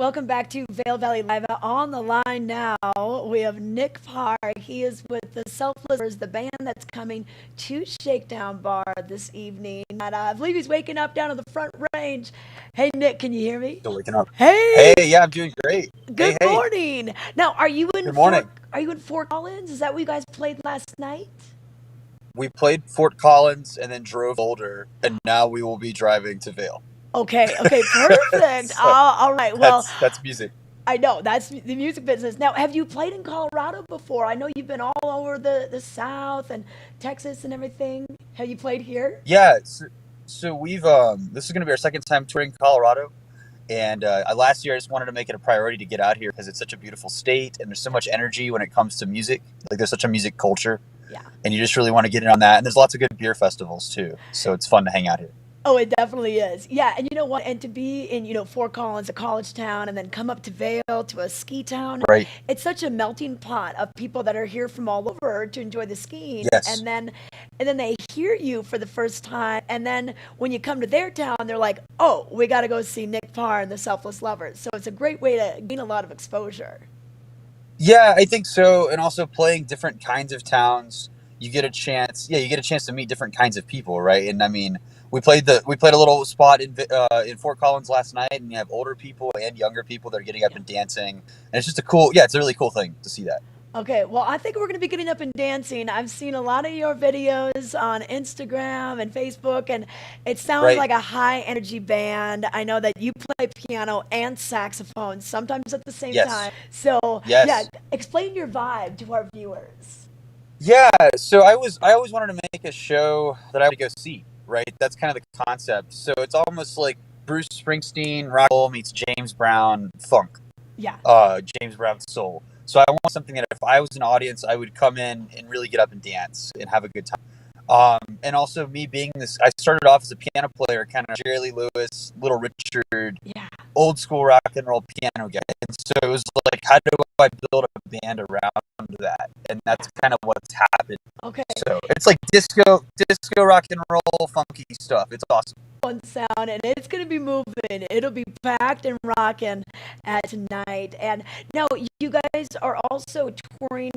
Welcome back to Vail Valley Live. On the line now, we have Nick Parr. He is with the Selfless, the band that's coming to Shakedown Bar this evening. And I believe he's waking up down in the Front Range. Hey, Nick, can you hear me? Still waking up. Hey, Hey, yeah, I'm doing great. good Hey. morning. Now, are you in Good morning. Fort Collins? Is that where you guys played last night? We played Fort Collins and then drove Boulder, and now we will be driving to Vail. Okay, perfect. So All right. Well, that's music. I know that's the music business. Now, have you played in Colorado before? I know you've been all over the South and Texas and everything. Have you played here? Yeah. So we've this is gonna be our second time touring Colorado, and last year I just wanted to make it a priority to get out here because it's such a beautiful state and there's so much energy when it comes to music. Like there's such a music culture, Yeah. and you just really want to get in on that. And there's lots of good beer festivals too, so it's fun to hang out here. Oh, it definitely is. Yeah, and you know what? And to be in, Fort Collins, a college town, and then come up to Vail to a ski town, Right. it's such a melting pot of people that are here from all over to enjoy the skiing. Yes. And then they hear you for the first time, and then when you come to their town, they're like, "Oh, we got to go see Nick Parr and the Selfless Lovers." So it's a great way to gain a lot of exposure. Yeah, I think so. And also playing different kinds of towns, you get a chance. Yeah, you get a chance to meet different kinds of people, right? And I mean, we played a little spot in Fort Collins last night, and you have older people and younger people that are getting up Yeah. and dancing, and it's just a cool. Yeah, it's a really cool thing to see that. Okay, well, I think we're going to be getting up and dancing. I've seen a lot of your videos on Instagram and Facebook, and it sounds Right? like a high energy band. I know that you play piano and saxophone, sometimes at the same Yes. time. So, yeah, Yes. explain your vibe to our viewers. Yeah. So I always wanted to make a show that I would go see. Right. That's kind of the concept. So it's almost like Bruce Springsteen rock and roll meets James Brown funk. Yeah, James Brown soul. So I want something that if I was an audience, I would come in and really get up and dance and have a good time. And also me being this, I started off as a piano player, kind of Jerry Lee Lewis, Little Richard, yeah, old school rock and roll piano guy. And so it was like, how do I build a band around that? And yeah. that's kind of what's happened. Okay. So it's like disco, rock and roll, funky stuff. It's awesome. Fun sound, and it's going to be moving. It'll be packed and rocking at tonight. And now you guys are also touring,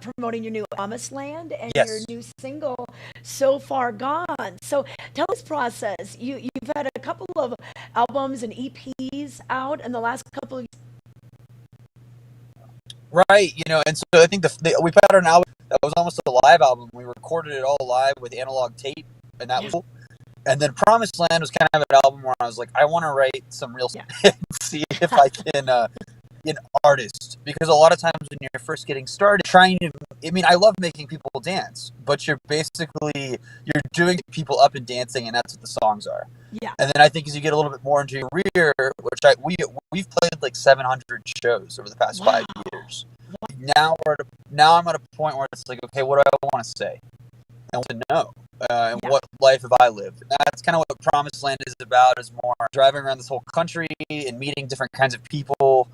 promoting your new Promised Land and your Yes. new single, So Far Gone. So tell us process. You've had a couple of albums and EPs out in the last couple of Right, and so I think we put out an album that was almost a live album. We recorded it all live with analog tape, and that yeah, was cool. And then Promised Land was kind of an album where I was like, I want to write some real yeah, stuff and see if I can be an artist. Because a lot of times when you're first getting started, I mean, I love making people dance, but you're doing people up and dancing, and that's what the songs are. yeah. And then I think as you get a little bit more into your career, we've played like 700 shows over the past Wow. 5 years. Now I'm at a point where it's like, okay, what do I want to say? I want to know, and Yeah. what life have I lived? And that's kind of what Promised Land is about. Is more driving around this whole country and meeting different kinds of people,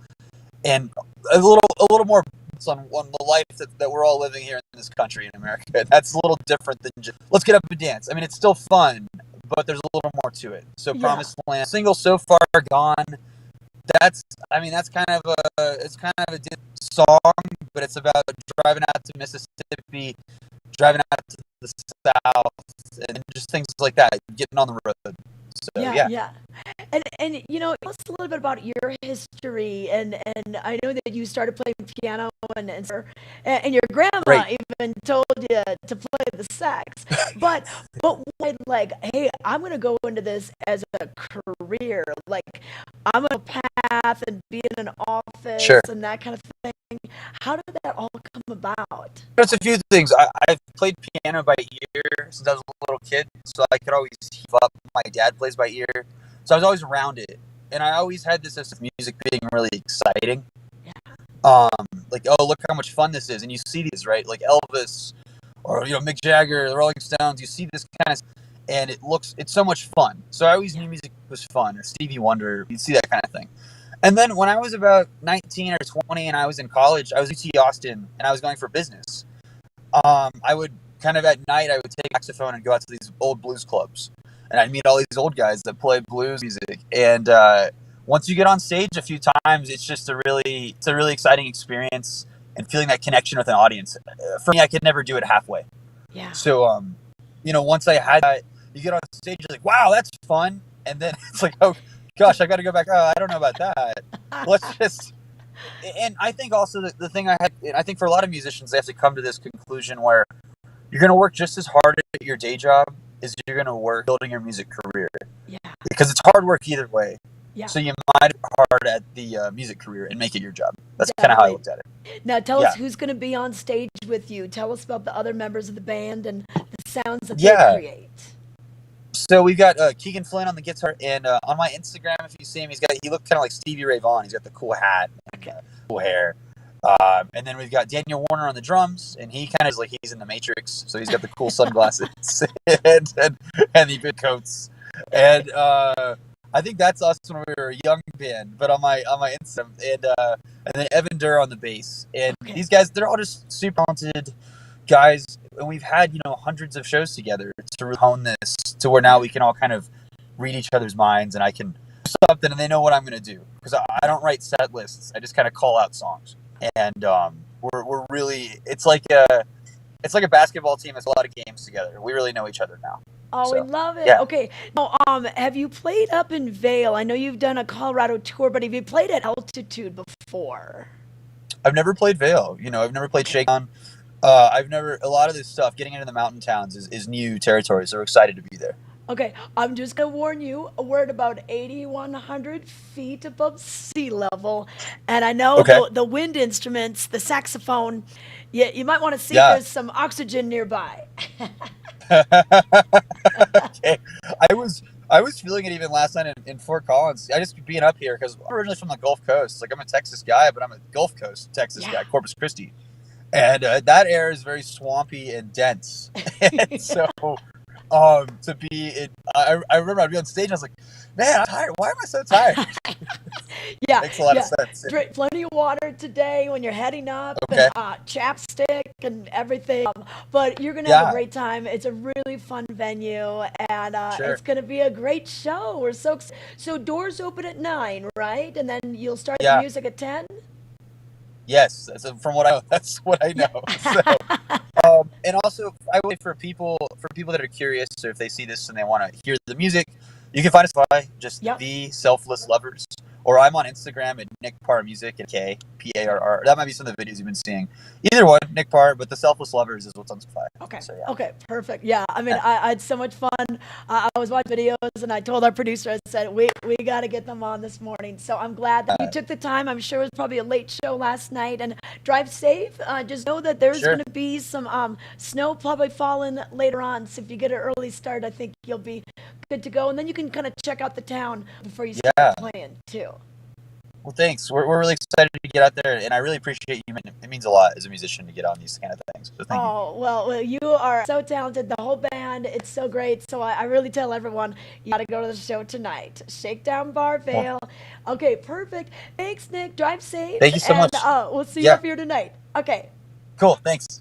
and a little more on the life that we're all living here in this country in America. That's a little different than just let's get up and dance. I mean, it's still fun, but there's a little more to it. So Yeah. Promised Land single So Far Gone. That's kind of a song, but it's about driving out to Mississippi, driving out to the South, and just things like that, getting on the road. So Yeah, yeah. yeah. And tell us a little bit about your history and I know that you started playing piano and your grandma Right. even told you to play the sax. But when like, hey, I'm gonna go into this as a career, like I'm gonna path and be in an office Sure. and that kind of thing. How did that all come about? There's a few things. I've played piano by ear since I was a little kid, so I could always keep up. My dad plays by ear, so I was always around it, and I always had this sense of music being really exciting. Yeah, Like, oh, look how much fun this is, and you see these, right? Like Elvis, or Mick Jagger, the Rolling Stones. You see this kind of, and it's so much fun. So I always yeah, knew music was fun, or Stevie Wonder. You see that kind of thing. And then when I was about 19 or 20 and I was in college, I was at UT Austin and I was going for business. I would kind of at night, I would take a saxophone and go out to these old blues clubs. And I'd meet all these old guys that played blues music. And once you get on stage a few times, it's a really exciting experience, and feeling that connection with an audience. For me, I could never do it halfway. Yeah. So, once I had that, you get on stage, you're like, wow, that's fun. And then it's like, oh gosh, I got to go back. Oh, I don't know about that. Let's just. And I think also the thing I think for a lot of musicians, they have to come to this conclusion where you're going to work just as hard at your day job as you're going to work building your music career. Yeah. Because it's hard work either way. Yeah. So you might work hard at the music career and make it your job. That's kind of how I looked at it. Now tell us who's going to be on stage with you. Tell us about the other members of the band and the sounds that they create. So we've got Keegan Flynn on the guitar, and on my Instagram, if you see him, he looked kind of like Stevie Ray Vaughan. He's got the cool hat and cool hair. And then we've got Daniel Warner on the drums, and he kind of is like he's in the Matrix, so he's got the cool sunglasses and the big coats. And I think that's us when we were a young band, but on my Instagram, and then Evan Durr on the bass, and these guys, they're all just super talented guys, and we've had hundreds of shows together to really hone this to where now we can all kind of read each other's minds, and I can do something, and they know what I'm going to do, because I don't write set lists. I just kind of call out songs, and we're really it's like a basketball team that's a lot of games together. We really know each other now. Oh, we love it. Yeah. Okay. Now, have you played up in Vail? I know you've done a Colorado tour, but have you played at altitude before? I've never played Vail. I've never played Shakedown. A lot of this stuff, getting into the mountain towns is new territory, so we're excited to be there. Okay, I'm just going to warn you, we're at about 8,100 feet above sea level, and I know the wind instruments, the saxophone, you might want to see if there's some oxygen nearby. Okay. I was feeling it even last night in Fort Collins. I just being up here because I'm originally from the Gulf Coast. Like, I'm a Texas guy, but I'm a Gulf Coast Texas guy, Corpus Christi. And that air is very swampy and dense. And so to be in, I remember I'd be on stage and I was like, man, I'm tired. Why am I so tired? Makes a lot of sense. Drink plenty of water today when you're heading up, and chapstick and everything. But you're going to have a great time. It's a really fun venue, and it's going to be a great show. We're so doors open at 9, right? And then you'll start the music at 10? Yes, that's what I know. So, and also, I would for people that are curious, or if they see this and they want to hear the music, you can find us by just the Selfless Lovers, or I'm on Instagram at Nick Parr Music and Parr. That might be some of the videos you've been seeing. Either one, Nick Parr, but the Selfless Lovers is what's on Spotify. Okay. So, Okay. Perfect. Yeah. I mean, I had so much fun. I was watching videos, and I told our producer, I said, we got to get them on this morning. So I'm glad that you took the time. I'm sure it was probably a late show last night. And drive safe. Just know that there's going to be some snow probably falling later on. So if you get an early start, I think you'll be good to go. And then you can kind of check out the town before you start playing too. Well, thanks. We're really excited to get out there, and I really appreciate you. It means a lot as a musician to get on these kind of things. So thank you. Well, you are so talented. The whole band, it's so great. So I really tell everyone, you got to go to the show tonight. Shakedown Bar, Vail. Okay, perfect. Thanks, Nick. Drive safe. Thank you so much. We'll see you up here tonight. Okay. Cool. Thanks.